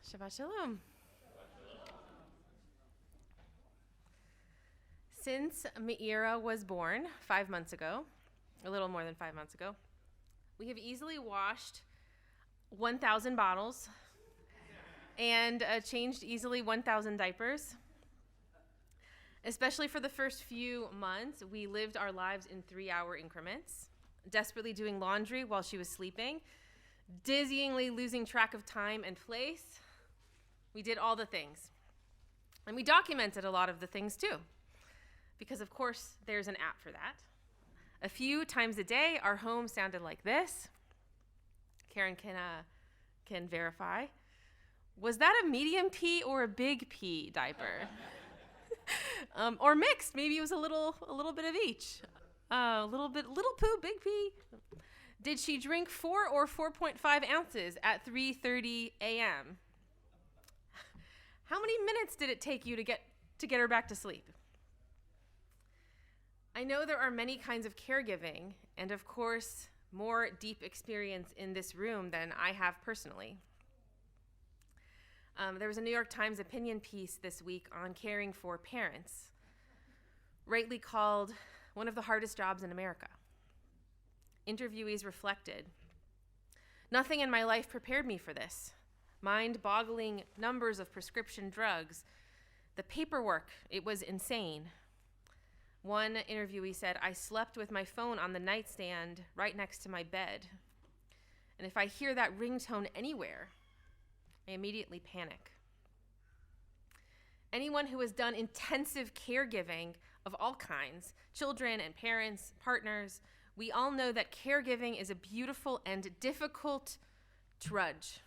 Shabbat Shalom. Since Meira was born 5 months ago, a little more than 5 months ago, we have easily washed 1,000 bottles and changed easily 1,000 diapers. Especially for the first few months, we lived our lives in 3-hour increments, desperately doing laundry while she was sleeping, dizzyingly losing track of time and place. We did all the things. And we documented a lot of the things too, because of course there's an app for that. A few times a day, our home sounded like this. Karen can verify. Was that a medium P or a big P diaper? Or mixed? Maybe it was a little bit of each. Little poo, big P. Did she drink 4 or 4.5 ounces at 3:30 a.m.? How many minutes did it take you to get her back to sleep? I know there are many kinds of caregiving, and of course, more deep experience in this room than I have personally. There was a New York Times opinion piece this week on caring for parents, rightly called one of the hardest jobs in America. Interviewees reflected, "Nothing in my life prepared me for this. Mind-boggling numbers of prescription drugs. The paperwork, it was insane." One interviewee said, "I slept with my phone on the nightstand right next to my bed. And if I hear that ringtone anywhere, I immediately panic." Anyone who has done intensive caregiving of all kinds, children and parents, partners, we all know that caregiving is a beautiful and difficult drudge,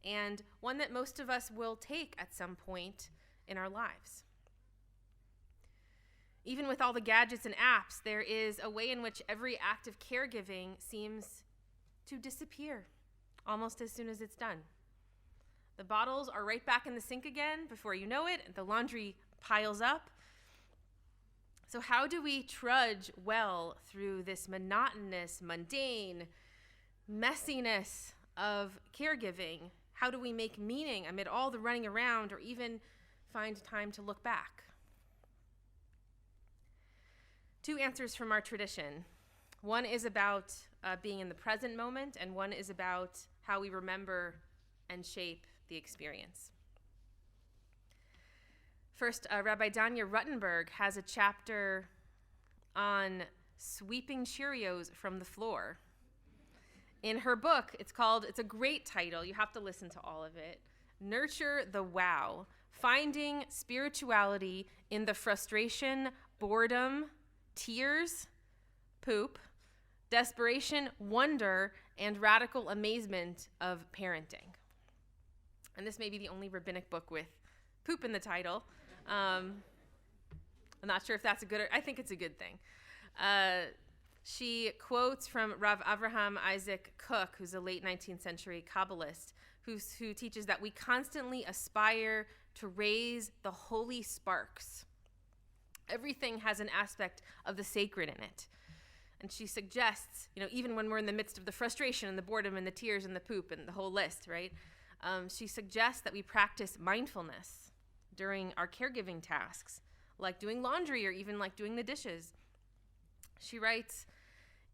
and one that most of us will take at some point in our lives. Even with all the gadgets and apps, there is a way in which every act of caregiving seems to disappear almost as soon as it's done. The bottles are right back in the sink again before you know it, and the laundry piles up. So how do we trudge well through this monotonous, mundane messiness of caregiving? How do we make meaning amid all the running around, or even find time to look back? 2 answers from our tradition. One is about being in the present moment, and one is about how we remember and shape the experience. First, Rabbi Danya Ruttenberg has a chapter on sweeping Cheerios from the floor. In her book, it's a great title, you have to listen to all of it, Nurture the Wow, Finding Spirituality in the Frustration, Boredom, Tears, Poop, Desperation, Wonder, and Radical Amazement of Parenting. And this may be the only rabbinic book with poop in the title. I'm not sure if that's I think it's a good thing. She quotes from Rav Avraham Isaac Kook, who's a late 19th century Kabbalist, who teaches that we constantly aspire to raise the holy sparks. Everything has an aspect of the sacred in it. And she suggests, even when we're in the midst of the frustration and the boredom and the tears and the poop and the whole list, right? She suggests that we practice mindfulness during our caregiving tasks, like doing laundry or even like doing the dishes. She writes,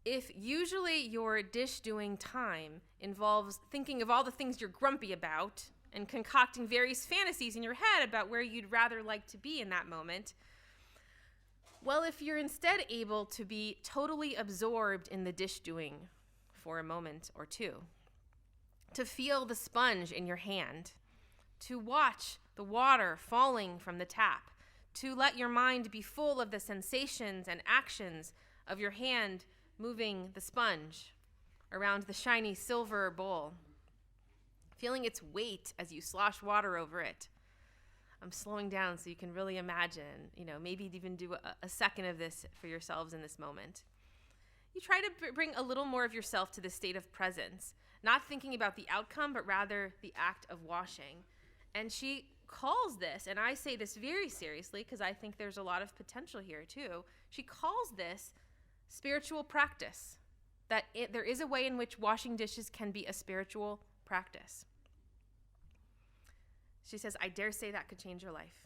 "If usually your dish doing time involves thinking of all the things you're grumpy about and concocting various fantasies in your head about where you'd rather like to be in that moment, well, if you're instead able to be totally absorbed in the dish doing for a moment or two, to feel the sponge in your hand, to watch the water falling from the tap, to let your mind be full of the sensations and actions of your hand moving the sponge around the shiny silver bowl, feeling its weight as you slosh water over it." I'm slowing down so you can really imagine, maybe even do a second of this for yourselves in this moment. You try to bring a little more of yourself to the state of presence, not thinking about the outcome, but rather the act of washing. And she calls this, and I say this very seriously because I think there's a lot of potential here too, she calls this spiritual practice, that there is a way in which washing dishes can be a spiritual practice. She says, I dare say that could change your life.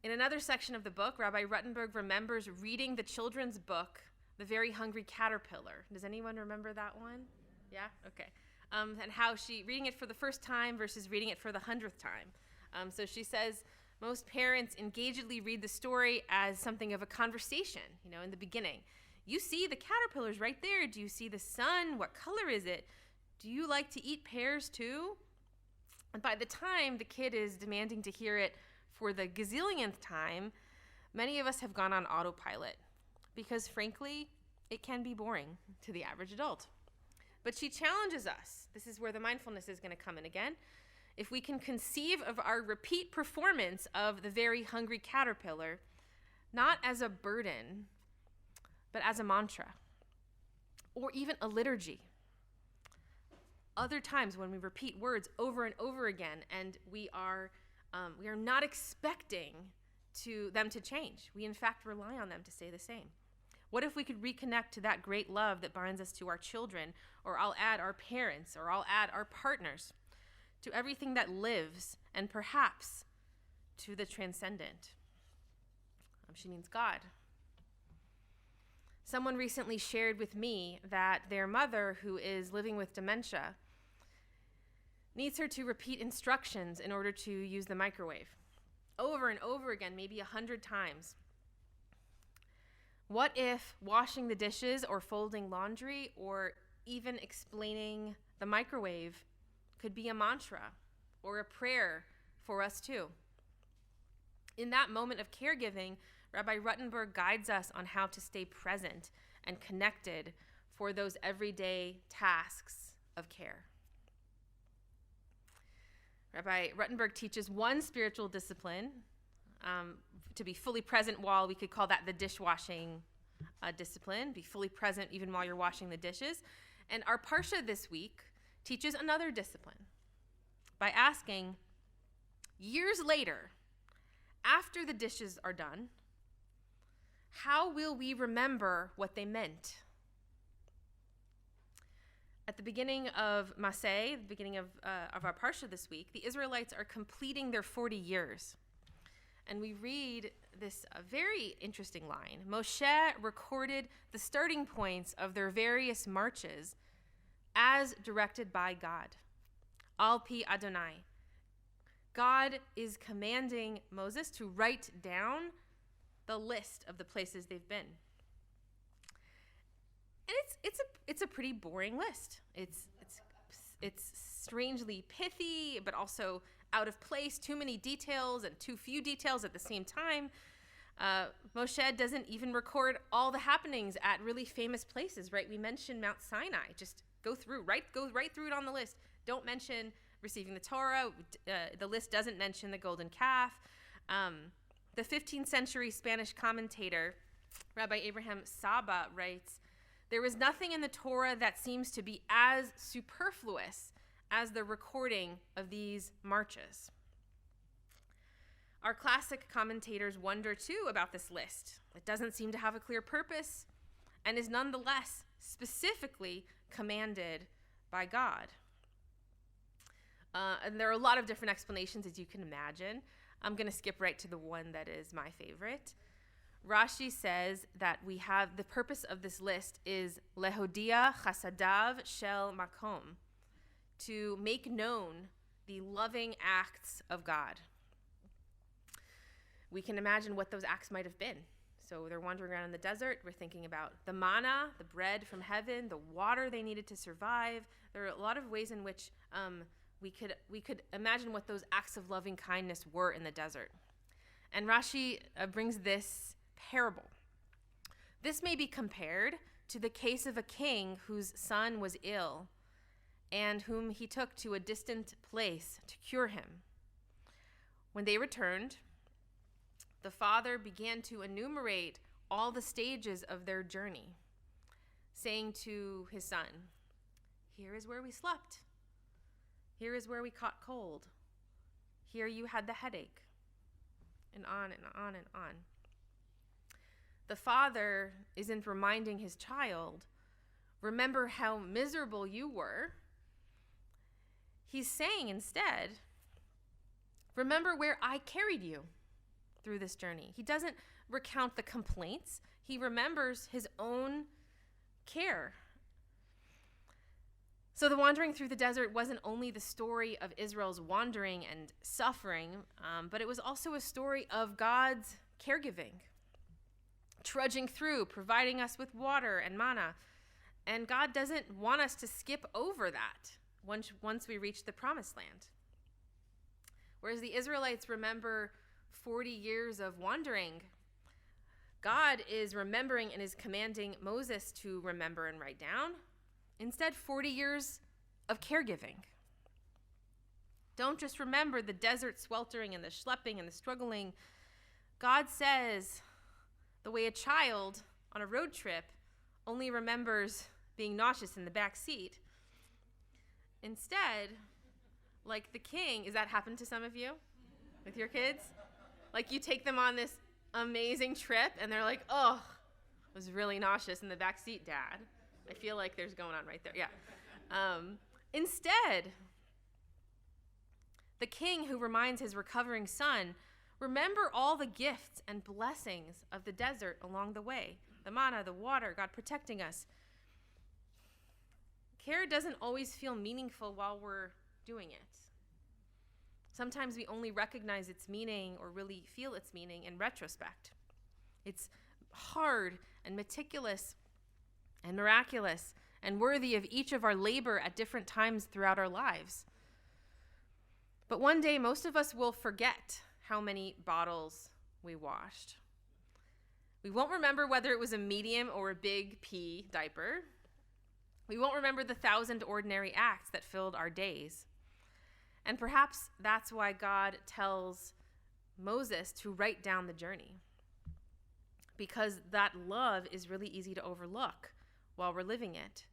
In another section of the book, Rabbi Ruttenberg remembers reading the children's book, The Very Hungry Caterpillar. Does anyone remember that one? Yeah? Okay. And how she, reading it for the first time versus reading it for the 100th time. So she says, most parents engagedly read the story as something of a conversation, in the beginning. You see the caterpillars right there. Do you see the sun? What color is it? Do you like to eat pears too? And by the time the kid is demanding to hear it for the gazillionth time, many of us have gone on autopilot because, frankly, it can be boring to the average adult. But she challenges us. This is where the mindfulness is going to come in again. If we can conceive of our repeat performance of The Very Hungry Caterpillar, not as a burden, but as a mantra, or even a liturgy. Other times when we repeat words over and over again, and we are not expecting them to change. We, in fact, rely on them to stay the same. What if we could reconnect to that great love that binds us to our children, or I'll add our parents, or I'll add our partners, to everything that lives, and perhaps to the transcendent? She means God. Someone recently shared with me that their mother, who is living with dementia, needs her to repeat instructions in order to use the microwave over and over again, maybe 100 times. What if washing the dishes or folding laundry or even explaining the microwave could be a mantra or a prayer for us too? In that moment of caregiving, Rabbi Ruttenberg guides us on how to stay present and connected for those everyday tasks of care. Rabbi Ruttenberg teaches one spiritual discipline to be fully present while we could call that the dishwashing discipline, be fully present even while you're washing the dishes. And our Parsha this week teaches another discipline by asking, years later, after the dishes are done, how will we remember what they meant? At the beginning of Maseh, the beginning of our Parsha this week, the Israelites are completing their 40 years. And we read this very interesting line. Moshe recorded the starting points of their various marches as directed by God. Al pi Adonai. God is commanding Moses to write down the list of the places they've been. And it's a pretty boring list. It's strangely pithy, but also out of place, too many details and too few details at the same time. Moshe doesn't even record all the happenings at really famous places, right? We mentioned Mount Sinai. Just go right through it on the list. Don't mention receiving the Torah. The list doesn't mention the golden calf. The 15th century Spanish commentator, Rabbi Abraham Saba, writes, there is nothing in the Torah that seems to be as superfluous as the recording of these marches. Our classic commentators wonder too about this list. It doesn't seem to have a clear purpose and is nonetheless specifically commanded by God. And there are a lot of different explanations, as you can imagine. I'm going to skip right to the one that is my favorite. Rashi says that we have the purpose of this list is lehodia chasadav shel makom, to make known the loving acts of God. We can imagine what those acts might have been. So they're wandering around in the desert. We're thinking about the manna, the bread from heaven, the water they needed to survive. There are a lot of ways in which we could imagine what those acts of loving kindness were in the desert. And Rashi brings this parable. This may be compared to the case of a king whose son was ill and whom he took to a distant place to cure him. When they returned, the father began to enumerate all the stages of their journey, saying to his son, here is where we slept. Here is where we caught cold. Here you had the headache. And on and on and on. The father isn't reminding his child, remember how miserable you were. he's saying instead, remember where I carried you through this journey. He doesn't recount the complaints. He remembers his own care. So the wandering through the desert wasn't only the story of Israel's wandering and suffering, but it was also a story of God's caregiving, trudging through, providing us with water and manna. And God doesn't want us to skip over that once we reach the promised land. Whereas the Israelites remember 40 years of wandering, God is remembering and is commanding Moses to remember and write down. Instead, 40 years of caregiving. Don't just remember the desert sweltering and the schlepping and the struggling. God says, the way a child on a road trip only remembers being nauseous in the back seat. Instead, like the king, has that happened to some of you with your kids? Like you take them on this amazing trip and they're like, oh, I was really nauseous in the back seat, Dad. I feel like there's going on right there. Yeah. Instead, the king who reminds his recovering son, remember all the gifts and blessings of the desert along the way. The manna, the water, God protecting us. Care doesn't always feel meaningful while we're doing it. Sometimes we only recognize its meaning or really feel its meaning in retrospect. It's hard and meticulous and miraculous and worthy of each of our labor at different times throughout our lives. But one day, most of us will forget how many bottles we washed. We won't remember whether it was a medium or a big P diaper. We won't remember the 1,000 ordinary acts that filled our days. And perhaps that's why God tells Moses to write down the journey, because that love is really easy to overlook while we're living it.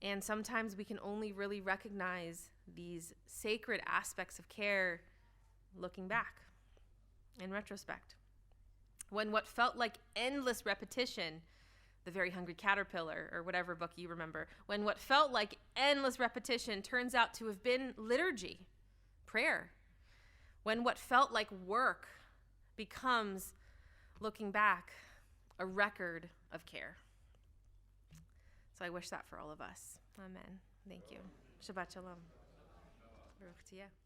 And sometimes we can only really recognize these sacred aspects of care looking back in retrospect. When what felt like endless repetition, The Very Hungry Caterpillar, or whatever book you remember, when what felt like endless repetition turns out to have been liturgy, prayer. When what felt like work becomes, looking back, a record of care. So I wish that for all of us. Amen. Thank you. Shabbat Shalom. Baruch Tiyeh.